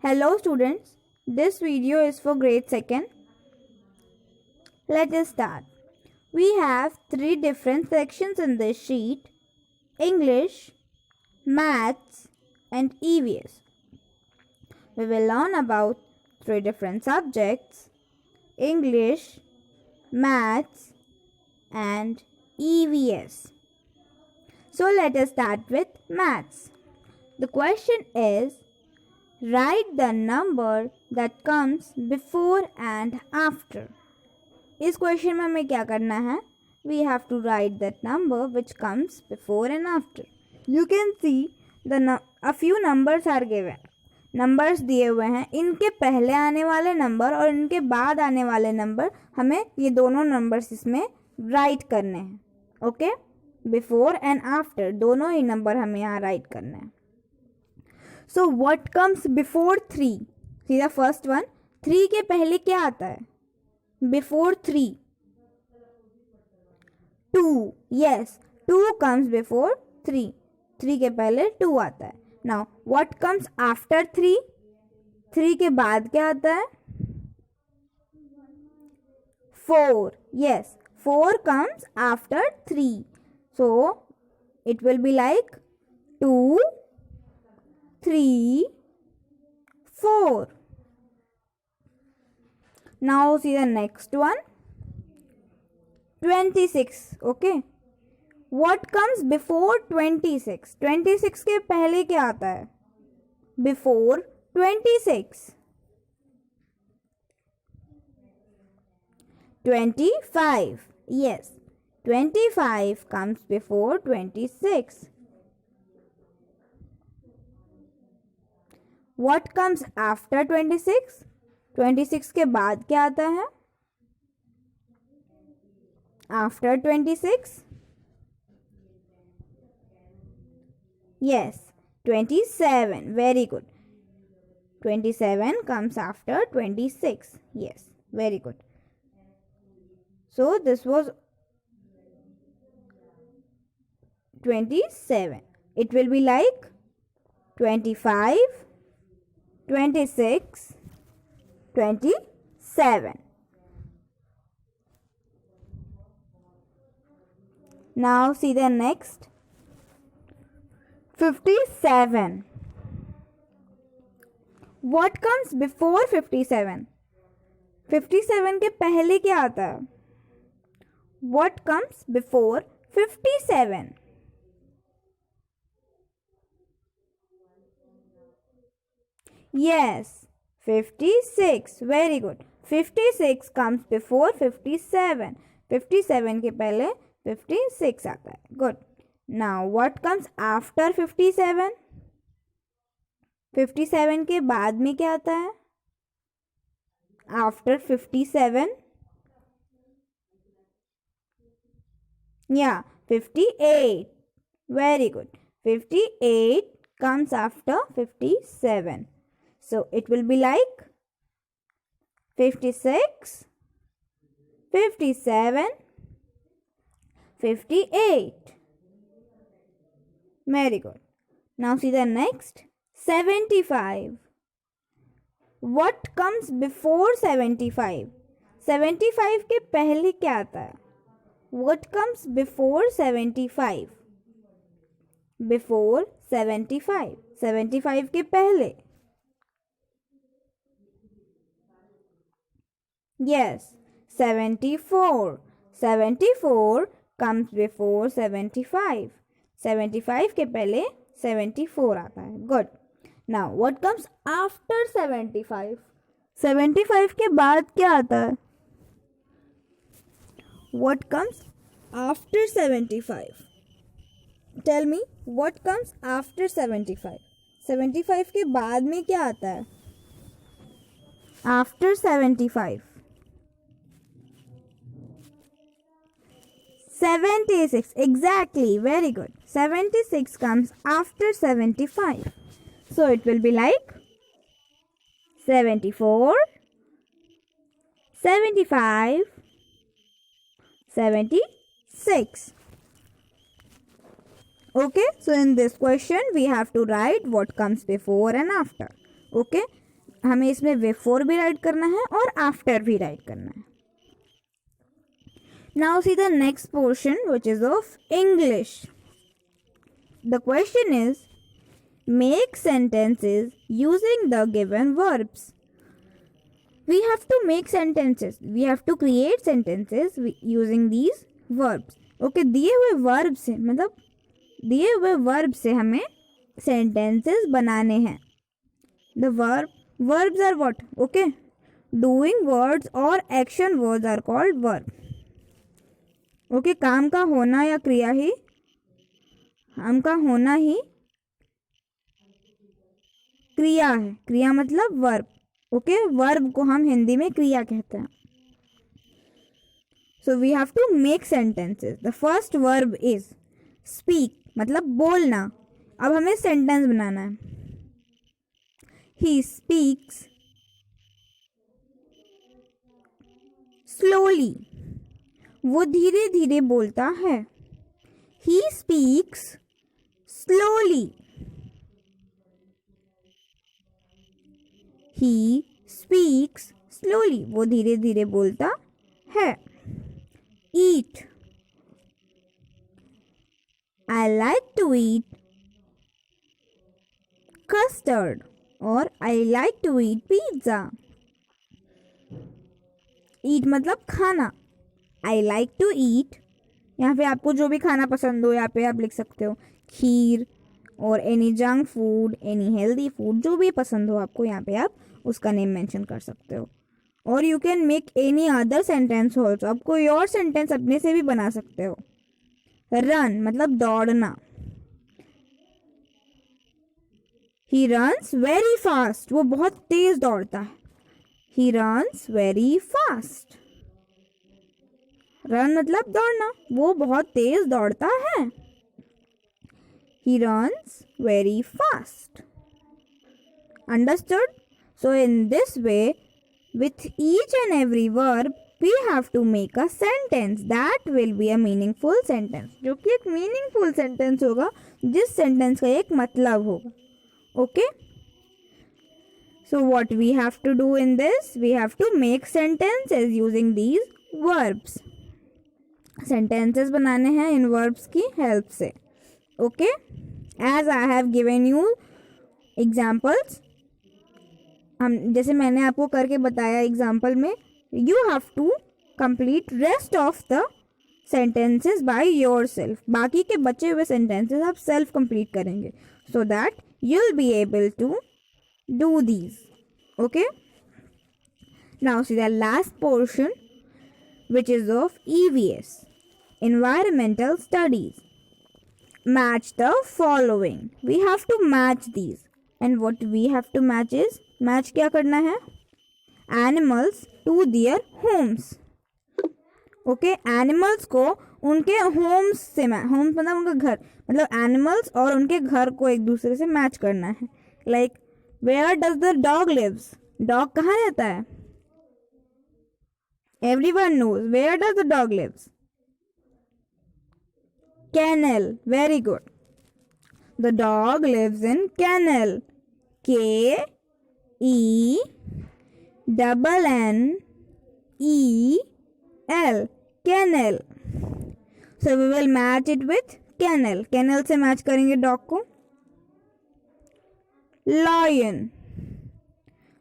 Hello students, this video is for grade 2nd. Let us start. We have 3 different sections in this sheet: English, Maths and EVS. We will learn about 3 different subjects: English, Maths and EVS. So let us start with Maths. The question is, write the number that comes before and after. इस question में हमें क्या करना है? We have to write that number which comes before and after. You can see a few numbers are given. Numbers दिए हुए हैं. इनके पहले आने वाले नंबर और इनके बाद आने वाले नंबर, हमें ये दोनों नंबर्स इसमें राइट करने हैं. ओके, बिफोर एंड आफ्टर दोनों ही नंबर हमें यहाँ राइट करने हैं. So what comes before 3? See the first one. 3 के पहले क्या आता है? Before 3. 2. Yes, 2 comes before 3. 3 के पहले 2 आता है. Now what comes after 3? 3 के बाद क्या आता है? 4. Yes, 4 comes after 3. So it will be like 2, 3, 4. Now see the next one. 26. Okay. What comes before 26? 26 के पहले क्या आता है? Before 26. 25. Yes. 25 comes before 26. What comes after 26? 26 के बाद क्या आता है? After 26? Yes, 27. Very good. 27 comes after 26. Yes, very good. So this was 27. It will be like 25, 26, 27. Now see the next. 57. What comes before 57? 57 के पहले क्या आता है? What comes before 57? Yes, 56. Very good. 56 comes before 57. 57 के पहले 56 आता है. Good. Now what comes after 57? 57 के बाद में क्या आता है? After 57? Yeah, 58. Very good. 58 comes after 57. So it will be like 56, 57, 58. Very good. Now see the next. 75. What comes before 75? 75 के पहले क्या आता है? What comes before 75? Before 75. 75 के पहले. Yes, 74. 74 comes before 75. 75 के पहले 74 आता है. Good. Now what comes after 75? 75 के बाद क्या आता है? What comes after 75? Tell me, what comes after 75? 75 के बाद में क्या आता है? After 75. 76. Exactly. Very good. 76 comes after 75. So it will be like 74, 75, 76. Okay, so in this question we have to write what comes before and after. Okay, हमें इसमें before भी right करना है और आफ्टर भी राइट करना है. Now see the next portion, which is of English. The question is, make sentences using the given verbs. We have to make sentences. We have to create sentences using these verbs. Okay, दिए हुए verb से मतलब दिए हुए verb से हमें sentences बनाने हैं. The verbs are what? Okay, doing words or action words are called verb. Okay काम का होना या क्रिया ही काम का होना ही क्रिया है. क्रिया मतलब वर्ब. ओके वर्ब को हम हिंदी में क्रिया कहते हैं. So we have to make sentences. The first verb is speak मतलब बोलना. अब हमें सेंटेंस बनाना है. He speaks slowly. वो धीरे धीरे बोलता है. He speaks slowly. He speaks slowly. वो धीरे धीरे बोलता है. Eat. I like to eat custard और I like to eat pizza. Eat मतलब खाना. I like to eat. यहाँ पे आपको जो भी खाना पसंद हो यहाँ पे आप लिख सकते हो. खीर और any junk food, any healthy food, जो भी पसंद हो आपको यहाँ पे आप उसका नेम मेंशन कर सकते हो. और you can make any other sentence also. आप कोई और सेंटेंस अपने से भी बना सकते हो. रन मतलब दौड़ना. He runs very fast. वो बहुत तेज दौड़ता है. He runs very fast. Run मतलब दौड़ना. वो बहुत तेज दौड़ता है. He runs very fast. Understood? So in this way, with each and every verb, we have to make a sentence that will be a meaningful sentence. जो कि एक meaningful sentence होगा, जिस sentence का एक मतलब होगा. Okay? So what we have to do in this? We have to make sentences using these verbs. Sentences बनाने हैं इन वर्ब्स की हेल्प से. Okay as I have given you examples. हम जैसे मैंने आपको करके बताया एग्जाम्पल में, you have to complete rest of the sentences by yourself. बाकी के बचे हुए सेंटेंसेस आप सेल्फ कंप्लीट करेंगे so that you will be able to do these. Okay now see the last portion which is of EVS, Environmental Studies. Match the following. We have to match these. And what we have to match is, match क्या करना है? Animals to their homes. Okay, animals को उनके homes से homes मतलब उनका घर, मतलब animals और उनके घर को एक दूसरे से match करना है. Like, where does the dog lives? Dog कहाँ रहता है? Everyone knows. Where does the dog lives? Kennel. Very good. The dog lives in kennel. K-E-N-N-E-L. Kennel. So we will match it with kennel. Kennel से match करेंगे dog को. Lion.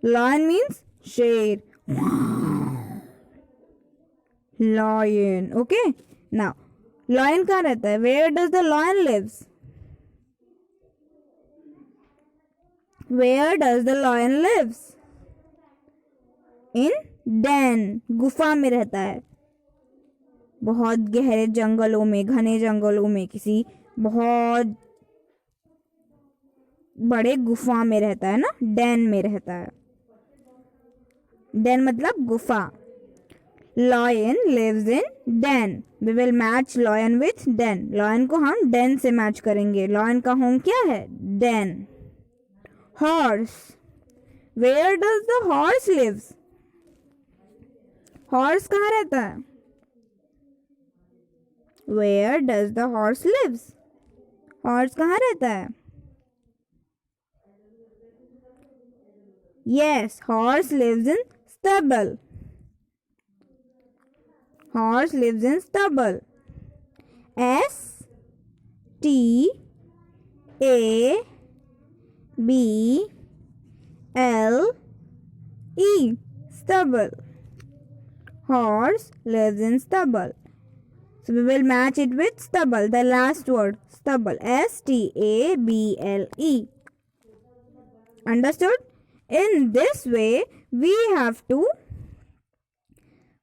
Lion means शेर. Lion. Okay. Now, lion कहाँ रहता है? Where does the lion lives? Where does the lion lives? In den. गुफा में रहता है. बहुत गहरे जंगलों में, घने जंगलों में, किसी बहुत बड़े गुफा में रहता है ना. den में रहता है. den मतलब गुफा. Lion lives in den. We will match lion with den. Lion को हम den से match करेंगे. Lion का home क्या है? Den. Horse. Where does the horse lives? Horse कहाँ रहता है? Where does the horse lives? Horse कहाँ रहता है? Yes, horse lives in stubble. Horse lives in stubble. S T A B L E stubble. Horse lives in stubble. So we will match it with stubble, the last word, stubble. S-T-A-B-L-E. Understood? In this way, we have to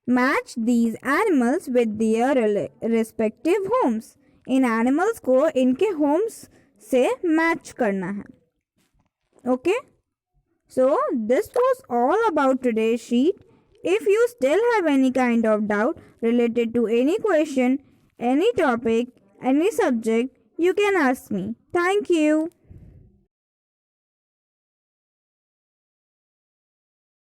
match these animals with their respective homes. In animals को इनके homes से match करना है. Okay? So this was all about today's sheet. If you still have any kind of doubt related to any question, any topic, any subject, you can ask me. Thank you.